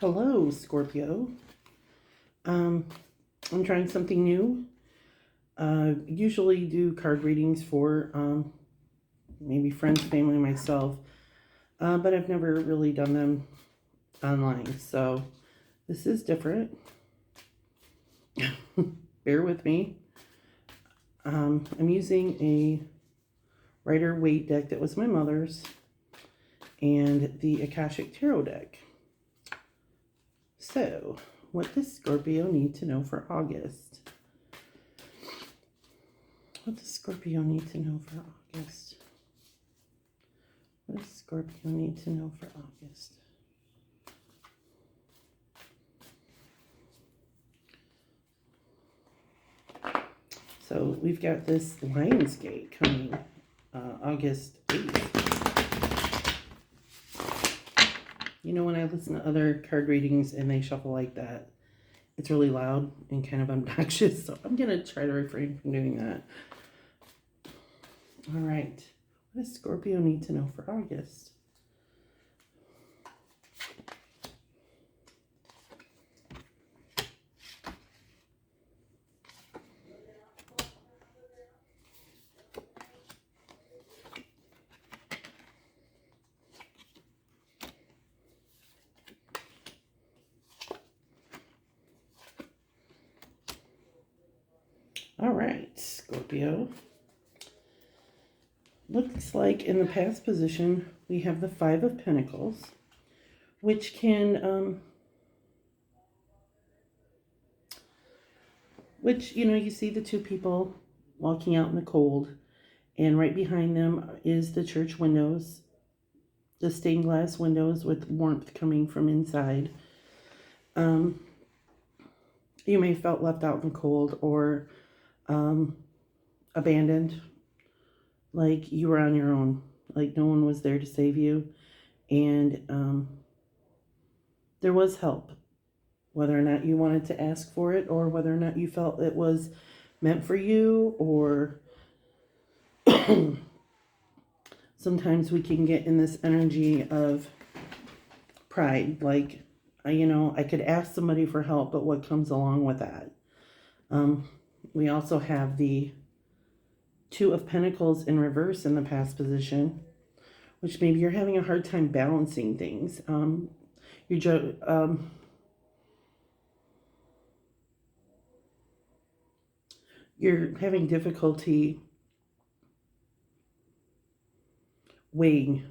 Hello, Scorpio. Um, I'm trying something new. Usually do card readings for maybe friends, family, myself, but I've never really done them online. So this is different. Bear with me. I'm using a Rider-Waite deck that was my mother's and the Akashic Tarot deck. So, what does Scorpio need to know for August? What does Scorpio need to know for August? What does Scorpio need to know for August? So we've got this Lionsgate coming August 8th. You know, when I listen to other card readings and they shuffle like that, it's really loud and kind of obnoxious. So I'm going to try to refrain from doing that. All right. What does Scorpio need to know for August? All right, Scorpio. Looks like in the past position, we have the Five of Pentacles, which can, you see the two people walking out in the cold, and right behind them is the church windows, the stained glass windows with warmth coming from inside. You may have felt left out in the cold or abandoned, like you were on your own, like no one was there to save you. And there was help, whether or not you wanted to ask for it or whether or not you felt it was meant for you. Or sometimes we can get in this energy of pride, like, I could ask somebody for help, but what comes along with that? We also have the Two of Pentacles in reverse in the past position, which maybe you're having a hard time balancing things. You're having difficulty weighing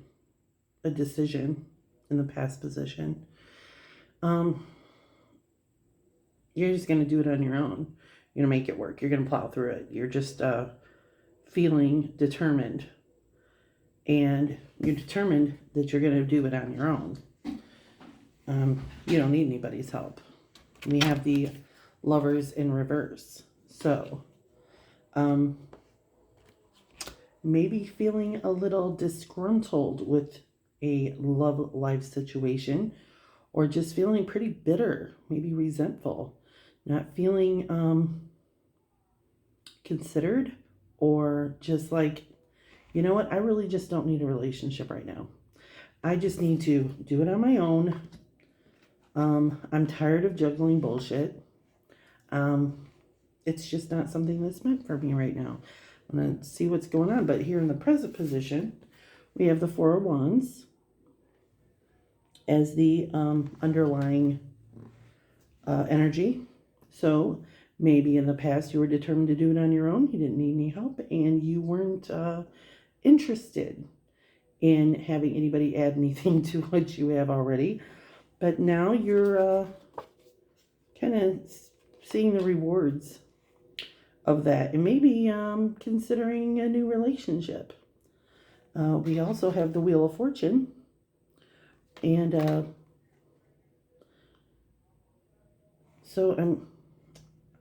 a decision in the past position. You're just going to do it on your own. You're going to make it work. You're going to plow through it. You're just feeling determined. And you're determined that you're going to do it on your own. You don't need anybody's help. We have the Lovers in reverse. So, maybe feeling a little disgruntled with a love life situation, or just feeling pretty bitter, maybe resentful, not feeling considered, or just like, you know what, I really just don't need a relationship right now. I just need to do it on my own. I'm tired of juggling bullshit. It's just not something that's meant for me right now. I'm going to see what's going on. But here in the present position, we have the Four of Wands as the underlying energy. So maybe in the past you were determined to do it on your own. You didn't need any help, and you weren't interested in having anybody add anything to what you have already. But now you're kind of seeing the rewards of that, and maybe considering a new relationship. We also have the Wheel of Fortune, and so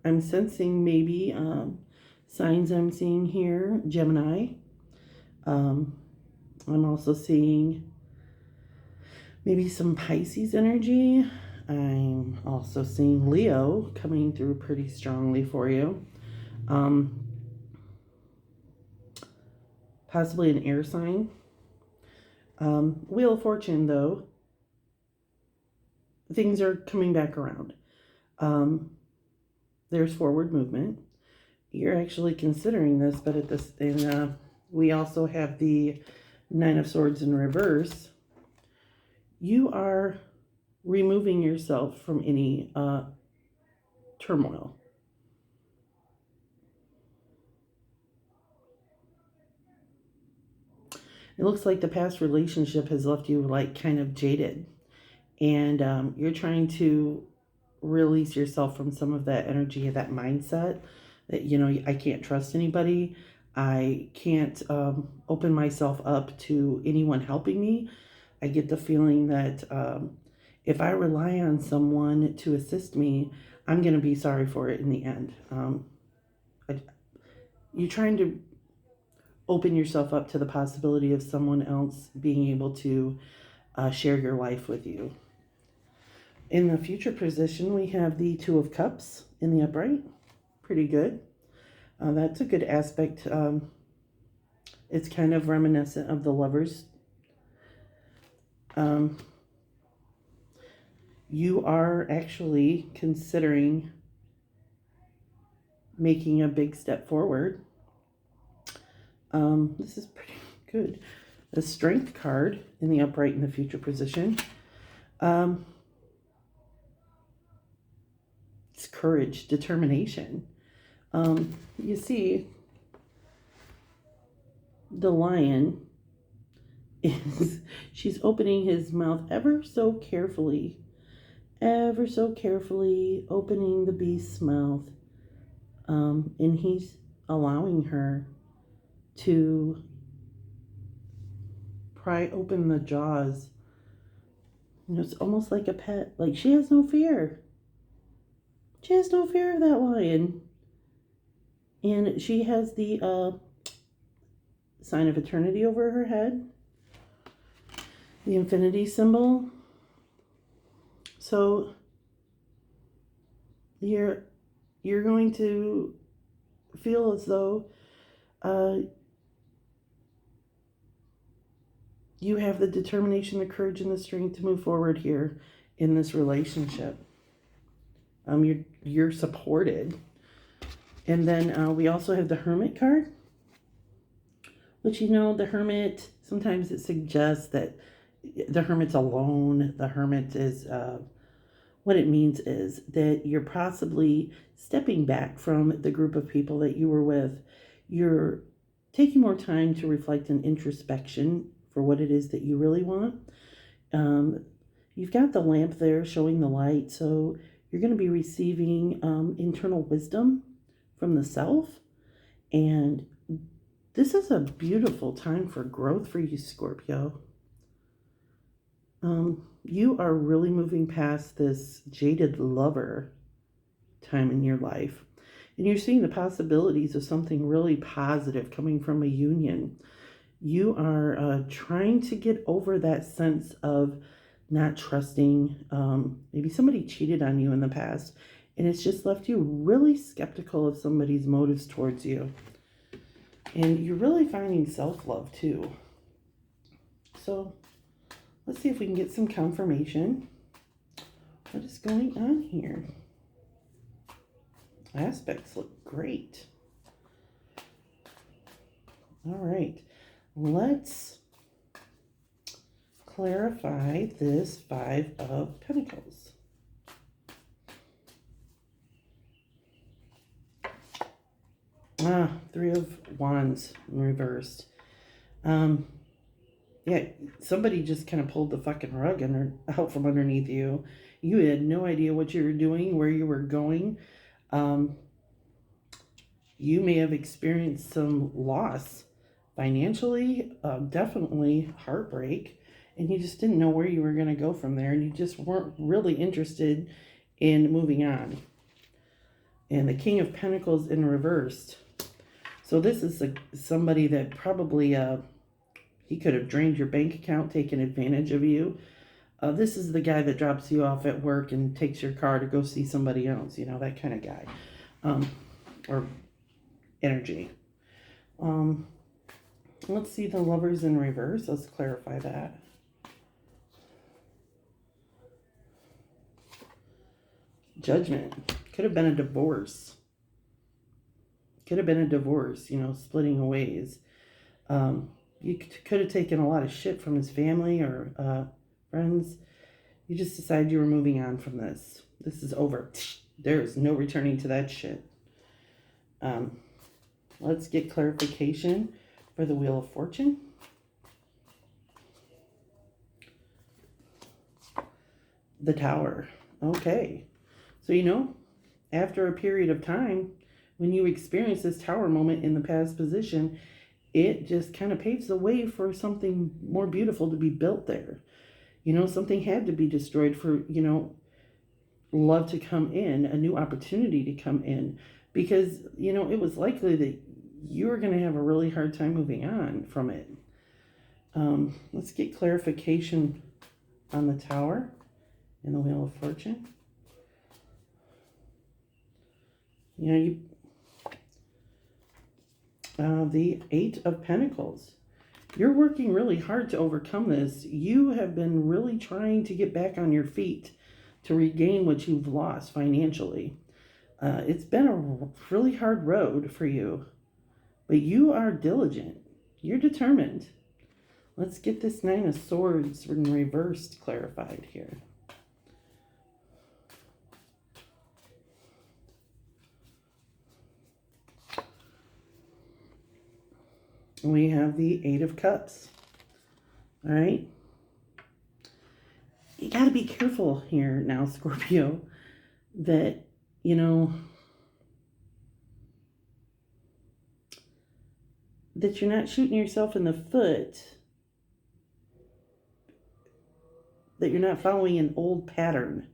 I'm sensing maybe signs I'm seeing here, Gemini. I'm also seeing maybe some Pisces energy. I'm also seeing Leo coming through pretty strongly for you. Possibly an air sign. Wheel of Fortune, though, things are coming back around. There's forward movement. You're actually considering this, but at this, and we also have the Nine of Swords in reverse. You are removing yourself from any turmoil. It looks like the past relationship has left you like kind of jaded, and you're trying to release yourself from some of that energy, that mindset that, you know, I can't trust anybody. I can't open myself up to anyone helping me. I get the feeling that if I rely on someone to assist me, I'm going to be sorry for it in the end. You're trying to open yourself up to the possibility of someone else being able to share your life with you. In the future position, we have the Two of Cups in the upright. Pretty good. That's a good aspect. It's kind of reminiscent of the Lovers. You are actually considering making a big step forward. This is pretty good. The Strength card in the upright in the future position. It's courage, determination. You see, the lion she's opening his mouth ever so carefully, opening the beast's mouth, and he's allowing her to pry open the jaws. You know, it's almost like a pet. Like, she has no fear. She has no fear of that lion. And she has the sign of eternity over her head. The infinity symbol. So you're going to feel as though you have the determination, the courage, and the strength to move forward here in this relationship. You're supported. And then we also have the Hermit card, which, you know, the Hermit, sometimes it suggests that the Hermit's alone. The Hermit is, what it means is that you're possibly stepping back from the group of people that you were with. You're taking more time to reflect on introspection for what it is that you really want. You've got the lamp there showing the light, so you're going to be receiving internal wisdom from the self. And this is a beautiful time for growth for you, Scorpio. You are really moving past this jaded lover time in your life. And you're seeing the possibilities of something really positive coming from a union. You are trying to get over that sense of not trusting. Maybe somebody cheated on you in the past, and it's just left you really skeptical of somebody's motives towards you. And you're really finding self-love too. So let's see if we can get some confirmation. What is going on here? Aspects look great. All right. Let's clarify this Five of Pentacles. Three of Wands reversed. Yeah, somebody just kind of pulled the fucking rug out from underneath you. You had no idea what you were doing, where you were going. You may have experienced some loss financially, definitely heartbreak, and you just didn't know where you were going to go from there, and you just weren't really interested in moving on. And the King of Pentacles in reversed. So this is somebody that probably, he could have drained your bank account, taken advantage of you. This is the guy that drops you off at work and takes your car to go see somebody else, you know, that kind of guy. Or energy. Let's see the Lovers in reverse. Let's clarify that. Judgment. Could have been a divorce. Could have been a divorce, you know, splitting ways. You could have taken a lot of shit from his family or friends. You just decided you were moving on from this. This is over. There is no returning to that shit. Let's get clarification for the Wheel of Fortune. The Tower. Okay. So, you know, after a period of time, when you experience this Tower moment in the past position, it just kind of paves the way for something more beautiful to be built there. You know, something had to be destroyed for, you know, love to come in, a new opportunity to come in. Because, you know, it was likely that you were going to have a really hard time moving on from it. Let's get clarification on the Tower in the Wheel of Fortune. You know, the Eight of Pentacles. You're working really hard to overcome this. You have been really trying to get back on your feet to regain what you've lost financially. It's been a really hard road for you, but you are diligent. You're determined. Let's get this Nine of Swords in reversed clarified here. We have the Eight of Cups. All right. You got to be careful here now, Scorpio, that, you know, that you're not shooting yourself in the foot, that you're not following an old pattern,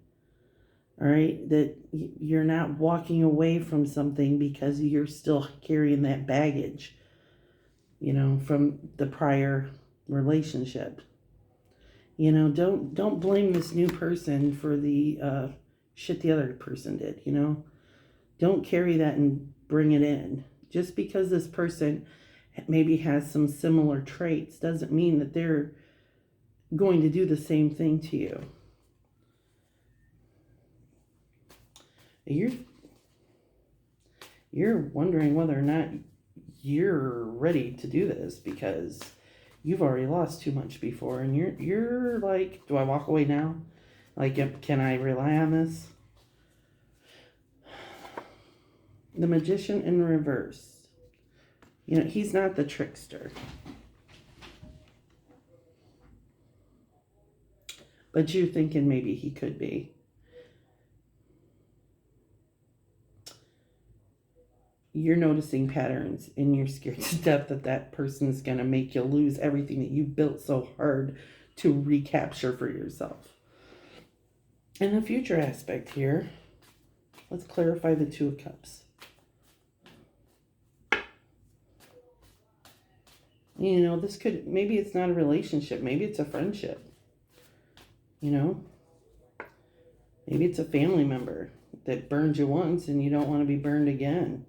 all right? That you're not walking away from something because you're still carrying that baggage, you know, from the prior relationship. You know, don't blame this new person for the shit the other person did, you know? Don't carry that and bring it in. Just because this person maybe has some similar traits doesn't mean that they're going to do the same thing to you. You're wondering whether or not you're ready to do this because you've already lost too much before, and you're like, do I walk away now? Like, can I rely on this? The Magician in reverse. You know, he's not the trickster. But you're thinking maybe he could be. You're noticing patterns and you're scared to death that that person's going to make you lose everything that you built so hard to recapture for yourself. In the future aspect here, let's clarify the Two of Cups. You know, this could, maybe it's not a relationship. Maybe it's a friendship. You know, maybe it's a family member that burned you once and you don't want to be burned again.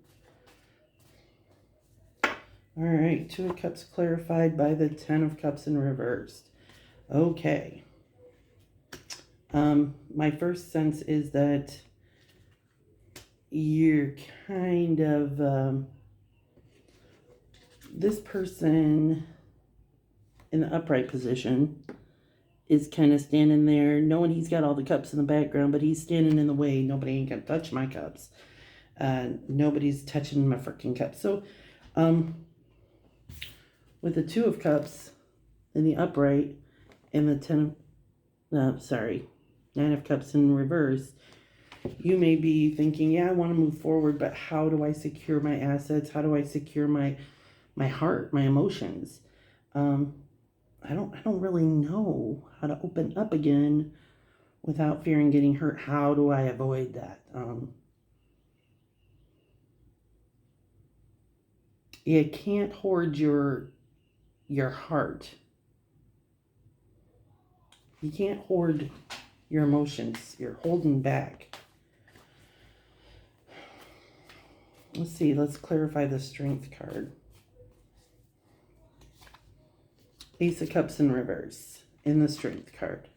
All right, Two of Cups clarified by the Ten of Cups in reversed. Okay. My first sense is that you're kind of, this person in the upright position is kind of standing there, knowing he's got all the cups in the background, but he's standing in the way. Nobody ain't gonna touch my cups. Nobody's touching my freaking cups. So, with the Two of Cups in the upright and the Nine of Cups in reverse, you may be thinking, yeah, I want to move forward, but how do I secure my assets? How do I secure my heart, my emotions? I don't really know how to open up again without fearing getting hurt. How do I avoid that? You can't hoard your heart. You can't hoard your emotions. You're holding back. Let's see. Let's clarify the Strength card. Ace of Cups in reverse in the Strength card.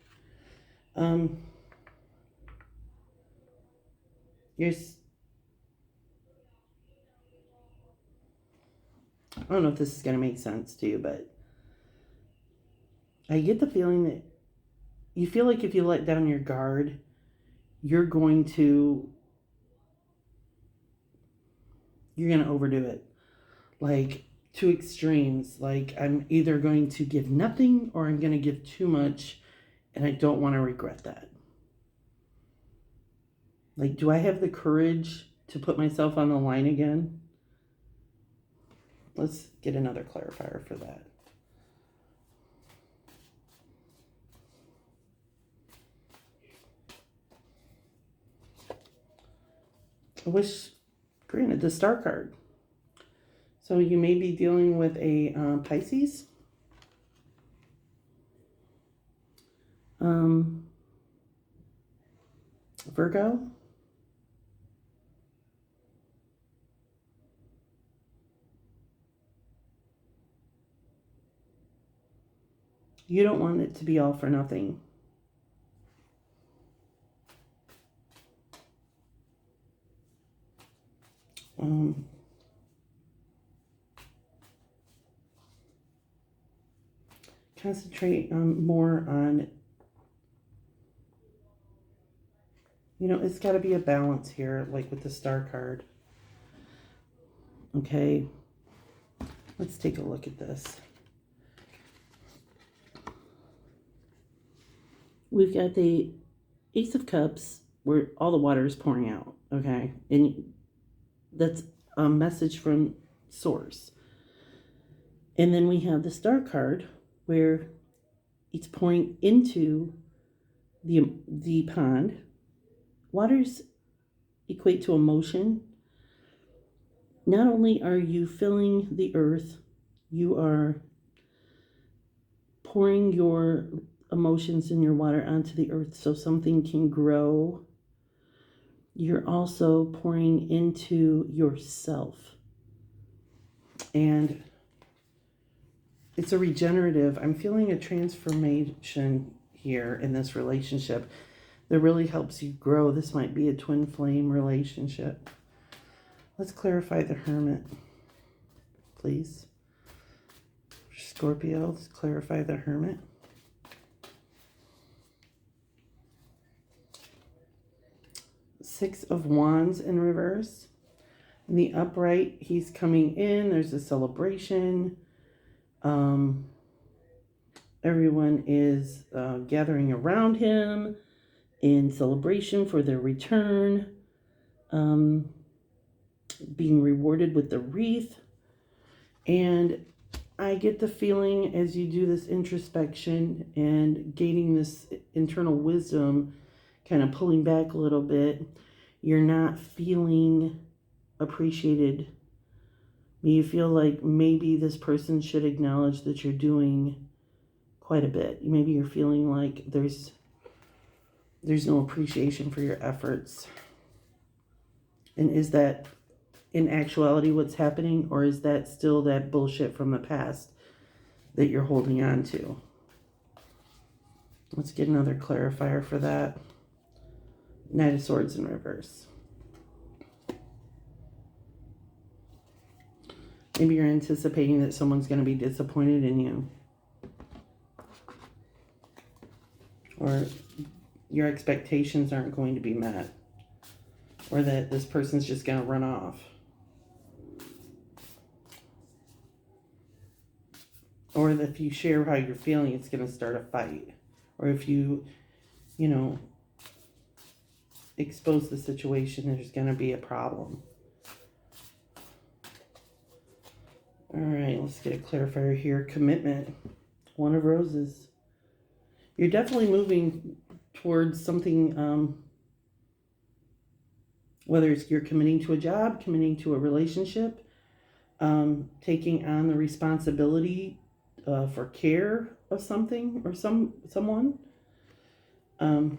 you're, I don't know if this is going to make sense to you, but I get the feeling that you feel like if you let down your guard, you're going to overdo it. Like to extremes. Like I'm either going to give nothing or I'm going to give too much, and I don't want to regret that. Like, do I have the courage to put myself on the line again? Let's get another clarifier for that. I wish, granted, the Star card. So you may be dealing with a Pisces. Virgo. You don't want it to be all for nothing. Concentrate more on, it's got to be a balance here, like with the Star card. Okay, let's take a look at this. We've got the Ace of Cups where all the water is pouring out, okay? And that's a message from Source. And then we have the Star card where it's pouring into the pond. Waters equate to emotion. Not only are you filling the earth, you are pouring your emotions and your water onto the earth so something can grow. You're also pouring into yourself. And it's a regenerative. I'm feeling a transformation here in this relationship that really helps you grow. This might be a twin flame relationship. Let's clarify the Hermit, please. Scorpio, let's clarify the Hermit. Six of Wands in reverse. In the upright, he's coming in. There's a celebration. Everyone is gathering around him in celebration for their return. Being rewarded with the wreath. And I get the feeling as you do this introspection and gaining this internal wisdom, kind of pulling back a little bit, you're not feeling appreciated. You feel like maybe this person should acknowledge that you're doing quite a bit. Maybe you're feeling like there's no appreciation for your efforts. And is that in actuality what's happening, or is that still that bullshit from the past that you're holding on to? Let's get another clarifier for that. Knight of Swords in reverse. Maybe you're anticipating that someone's going to be disappointed in you. Or your expectations aren't going to be met. Or that this person's just going to run off. Or that if you share how you're feeling, it's going to start a fight. Or if you expose the situation, there's going to be a problem. All right, let's get a clarifier here. Commitment. One of Roses. You're definitely moving towards something, whether it's you're committing to a job, committing to a relationship, taking on the responsibility for care of something or someone. When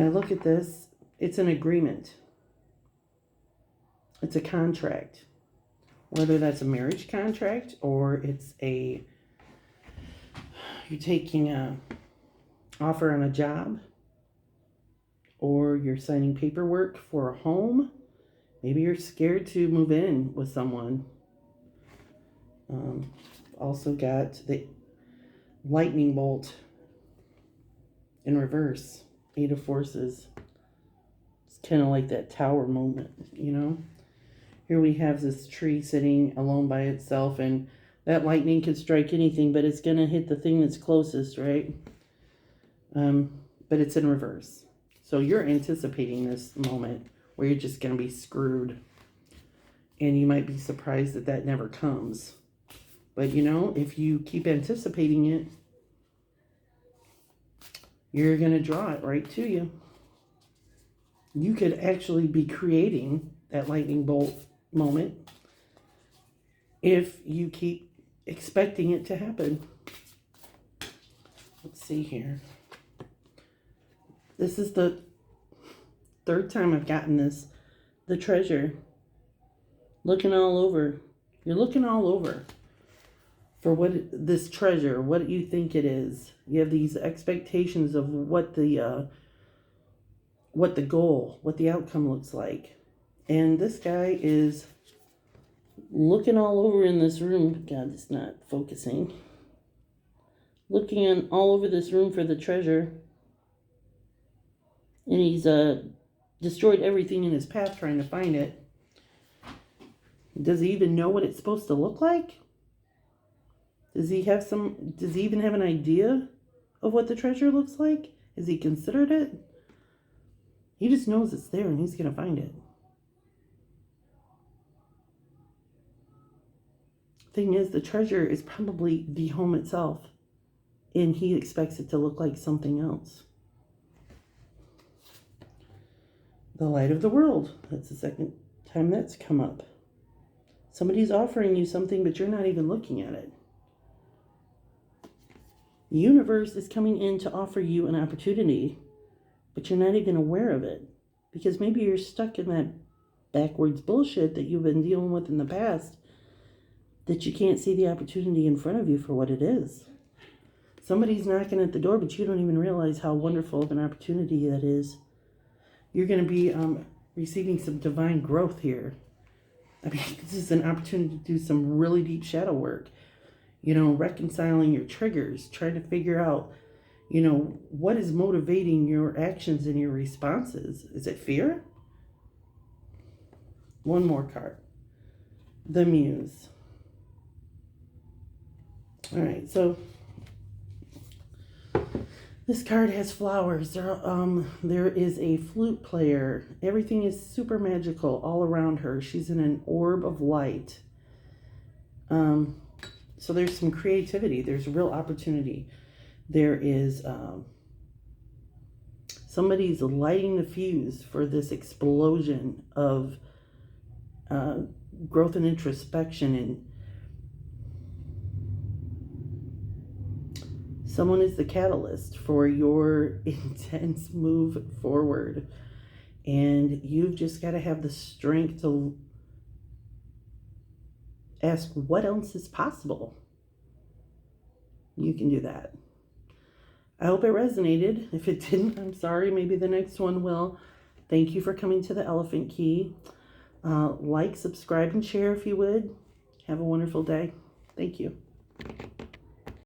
I look at this, it's an agreement. It's a contract. Whether that's a marriage contract or it's you're taking a offer on a job, or you're signing paperwork for a home. Maybe you're scared to move in with someone. Also got the lightning bolt in reverse, 8 of forces. It's kind of like that tower moment, you know. Here we have this tree sitting alone by itself, and that lightning could strike anything, but it's going to hit the thing that's closest, right? But it's in reverse. So you're anticipating this moment where you're just going to be screwed. And you might be surprised that that never comes. But, you know, if you keep anticipating it, you're going to draw it right to you. You could actually be creating that lightning bolt moment if you keep expecting it to happen. Let's see here. This is the third time I've gotten this. The treasure. Looking all over. You're looking all over for what this treasure, what you think it is. You have these expectations of what the goal, what the outcome looks like. And this guy is looking all over in this room. God, it's not focusing. Looking all over this room for the treasure. And he's destroyed everything in his path trying to find it. Does he even know what it's supposed to look like? Does he even have an idea of what the treasure looks like? Has he considered it? He just knows it's there and he's going to find it. Thing is, the treasure is probably the home itself, and he expects it to look like something else. The light of the world. That's the second time that's come up. Somebody's offering you something, but you're not even looking at it. The universe is coming in to offer you an opportunity, but you're not even aware of it. Because maybe you're stuck in that backwards bullshit that you've been dealing with in the past, that you can't see the opportunity in front of you for what it is. Somebody's knocking at the door, but you don't even realize how wonderful of an opportunity that is. You're going to be receiving some divine growth here. I mean, this is an opportunity to do some really deep shadow work. You know, reconciling your triggers, trying to figure out, you know, what is motivating your actions and your responses. Is it fear? One more card. The Muse. All right, so this card has flowers. There is a flute player. Everything is super magical all around her. She's in an orb of light. So there's some creativity. There's real opportunity. There is somebody's lighting the fuse for this explosion of growth and introspection, and someone is the catalyst for your intense move forward. And you've just got to have the strength to ask what else is possible. You can do that. I hope it resonated. If it didn't, I'm sorry. Maybe the next one will. Thank you for coming to the Elephant Key. Like, subscribe, and share if you would. Have a wonderful day. Thank you.